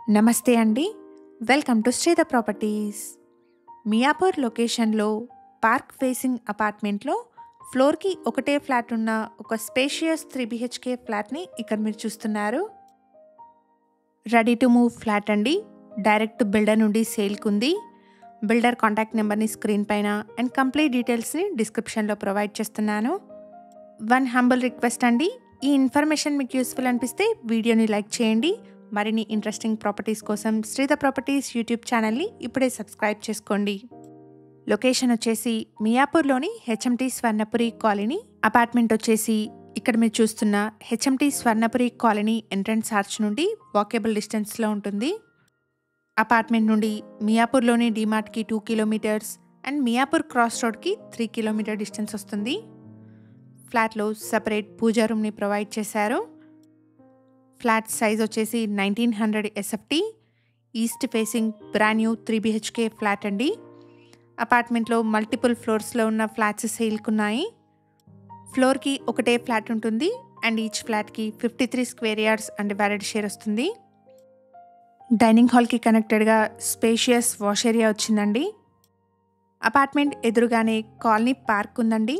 నమస్తే అండి. Welcome to Sridhar properties. Miyapur లొకేషన్లో పార్క్ ఫేసింగ్ అపార్ట్మెంట్లో ఫ్లోర్కి ఒకటే ఫ్లాట్ ఉన్న ఒక స్పేషియస్ 3 బిహెచ్కే ఫ్లాట్ని ఇక్కడ మీరు చూస్తున్నారు. రెడీ టు మూవ్ ఫ్లాట్ అండి. డైరెక్ట్ బిల్డర్ నుండి సేల్కి ఉంది. బిల్డర్ కాంటాక్ట్ నెంబర్ని స్క్రీన్ పైన అండ్ కంప్లీట్ డీటెయిల్స్ని డిస్క్రిప్షన్లో ప్రొవైడ్ చేస్తున్నాను. వన్ హంబుల్ రిక్వెస్ట్ అండి, ఈ ఇన్ఫర్మేషన్ మీకు యూస్ఫుల్ అనిపిస్తే వీడియోని లైక్ చేయండి. మరిన్ని ఇంట్రెస్టింగ్ ప్రాపర్టీస్ కోసం శ్రీధర్ ప్రాపర్టీస్ యూట్యూబ్ ఛానల్ని ఇప్పుడే సబ్స్క్రైబ్ చేసుకోండి. లొకేషన్ వచ్చేసి మియాపూర్లోని హెచ్ఎంటీ స్వర్ణపురి కాలనీ. అపార్ట్మెంట్ వచ్చేసి ఇక్కడ మీరు చూస్తున్న HMT Swarnapuri colony entrance arch నుండి వాకేబుల్ డిస్టెన్స్లో ఉంటుంది. అపార్ట్మెంట్ నుండి మియాపూర్లోని డిమార్ట్కి 2 కిలోమీటర్స్ అండ్ మియాపూర్ క్రాస్ రోడ్కి 3 కిలోమీటర్ డిస్టెన్స్ వస్తుంది. ఫ్లాట్లో సపరేట్ పూజా రూమ్ని ప్రొవైడ్ చేశారు. ఫ్లాట్ సైజ్ వచ్చేసి 1900 SFT, east facing brand new 3 BHK flat అండి. అపార్ట్మెంట్లో మల్టిపుల్ ఫ్లోర్స్లో ఉన్న ఫ్లాట్స్ సేల్కున్నాయి. ఫ్లోర్కి ఒకటే ఫ్లాట్ ఉంటుంది అండ్ ఈచ్ ఫ్లాట్కి 53 square yards and valid share వస్తుంది. డైనింగ్ హాల్కి కనెక్టెడ్గా స్పేషియస్ వాష్ ఏరియా వచ్చిందండి. అపార్ట్మెంట్ ఎదురుగానే కాలనీ పార్క్ ఉందండి.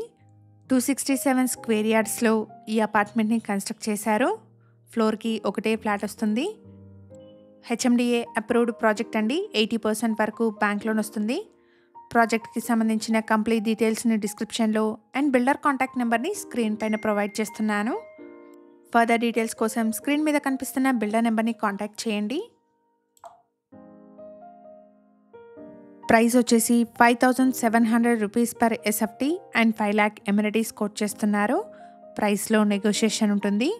267 స్క్వేర్ యార్డ్స్లో ఈ అపార్ట్మెంట్ని కన్స్ట్రక్ట్ చేశారు. ఫ్లోర్కి ఒకటే ఫ్లాట్ వస్తుంది. హెచ్ఎండిఏ అప్రూవ్డ్ ప్రాజెక్ట్ అండి. 80% వరకు బ్యాంక్ లోన్ వస్తుంది. ప్రాజెక్ట్కి సంబంధించిన కంప్లీట్ డీటెయిల్స్ని డిస్క్రిప్షన్లో అండ్ బిల్డర్ కాంటాక్ట్ నెంబర్ని స్క్రీన్ పైన ప్రొవైడ్ చేస్తున్నాను. ఫర్దర్ డీటెయిల్స్ కోసం స్క్రీన్ మీద కనిపిస్తున్న బిల్డర్ నెంబర్ని కాంటాక్ట్ చేయండి. ప్రైస్ వచ్చేసి 5700 rupees per SFT and 5 lakh amenities quote చేస్తున్నారు. ప్రైస్లో నెగోషియేషన్ ఉంటుంది.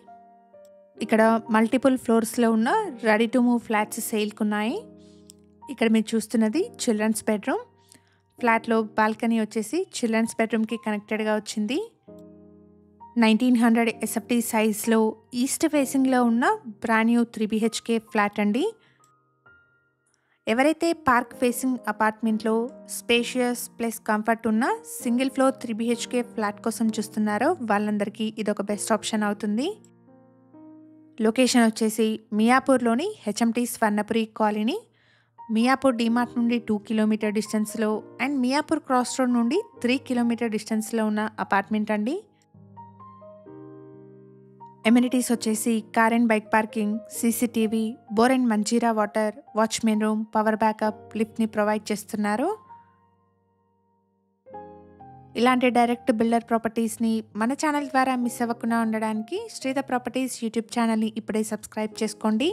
ఇక్కడ మల్టిపుల్ ఫ్లోర్స్లో ఉన్న రెడీ టు మూవ్ ఫ్లాట్స్ సేల్కున్నాయి. ఇక్కడ మీరు చూస్తున్నది చిల్డ్రన్స్ బెడ్రూమ్. ఫ్లాట్లో బాల్కనీ వచ్చేసి చిల్డ్రన్స్ బెడ్రూమ్కి కనెక్టెడ్గా వచ్చింది. 1900 ఎస్ఎఫ్టీ సైజ్లో ఈస్ట్ ఫేసింగ్లో ఉన్న బ్రాండ్ న్యూ 3 బిహెచ్కే ఫ్లాట్ అండి. ఎవరైతే పార్క్ ఫేసింగ్ అపార్ట్మెంట్లో స్పేషియస్ ప్లస్ కంఫర్ట్ ఉన్న సింగిల్ ఫ్లోర్ 3 బిహెచ్కే ఫ్లాట్ కోసం చూస్తున్నారో వాళ్ళందరికీ ఇదొక బెస్ట్ ఆప్షన్ అవుతుంది. లొకేషన్ వచ్చేసి మియాపూర్లోని హెచ్ఎంటీ స్వర్ణపురి కాలనీ. మియాపూర్ డిమార్ట్ నుండి 2 కిలోమీటర్ డిస్టెన్స్లో అండ్ మియాపూర్ క్రాస్ రోడ్ నుండి 3 కిలోమీటర్ డిస్టెన్స్లో ఉన్న అపార్ట్మెంట్ అండి. ఎమ్యూనిటీస్ వచ్చేసి car and bike parking, CCTV, bore and Manjeera water, watchman room, power backup, లిఫ్ట్ని ప్రొవైడ్ చేస్తున్నారు. ఇలాంటి డైరెక్ట్ బిల్డర్ ప్రాపర్టీస్ని మన ఛానల్ ద్వారా మిస్ అవ్వకుండా ఉండడానికి శ్రీధర్ ప్రాపర్టీస్ యూట్యూబ్ ఛానల్ని ఇప్పుడే సబ్స్క్రైబ్ చేసుకోండి.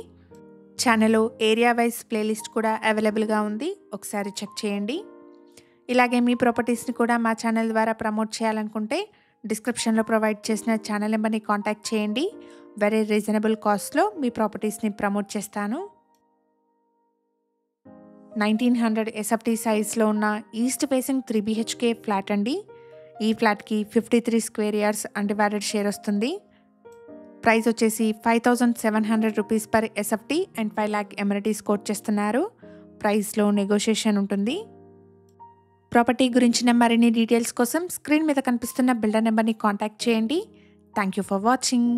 ఛానల్లో ఏరియా వైజ్ ప్లేలిస్ట్ కూడా అవైలబుల్గా ఉంది, ఒకసారి చెక్ చేయండి. ఇలాగే మీ ప్రాపర్టీస్ని కూడా మా ఛానల్ ద్వారా ప్రమోట్ చేయాలనుకుంటే డిస్క్రిప్షన్లో ప్రొవైడ్ చేసిన ఛానల్ నెంబర్ని కాంటాక్ట్ చేయండి. వెరీ రీజనబుల్ కాస్ట్లో మీ ప్రాపర్టీస్ని ప్రమోట్ చేస్తాను. 1900 ఎస్ఎఫ్టీ సైజ్లో ఉన్న ఈస్ట్ ఫేసింగ్ 3 బిహెచ్కే ఫ్లాట్ అండి. ఈ ఫ్లాట్కి 53 square yards and valid share వస్తుంది. ప్రైస్ వచ్చేసి 5700 rupees per SFT and 5 lakh amenities quote చేస్తున్నారు. ప్రైస్లో నెగోషియేషన్ ఉంటుంది. ప్రాపర్టీ గురించిన మరిన్ని డీటెయిల్స్ కోసం స్క్రీన్ మీద కనిపిస్తున్న బిల్డర్ నెంబర్ని కాంటాక్ట్ చేయండి. Thank you for watching.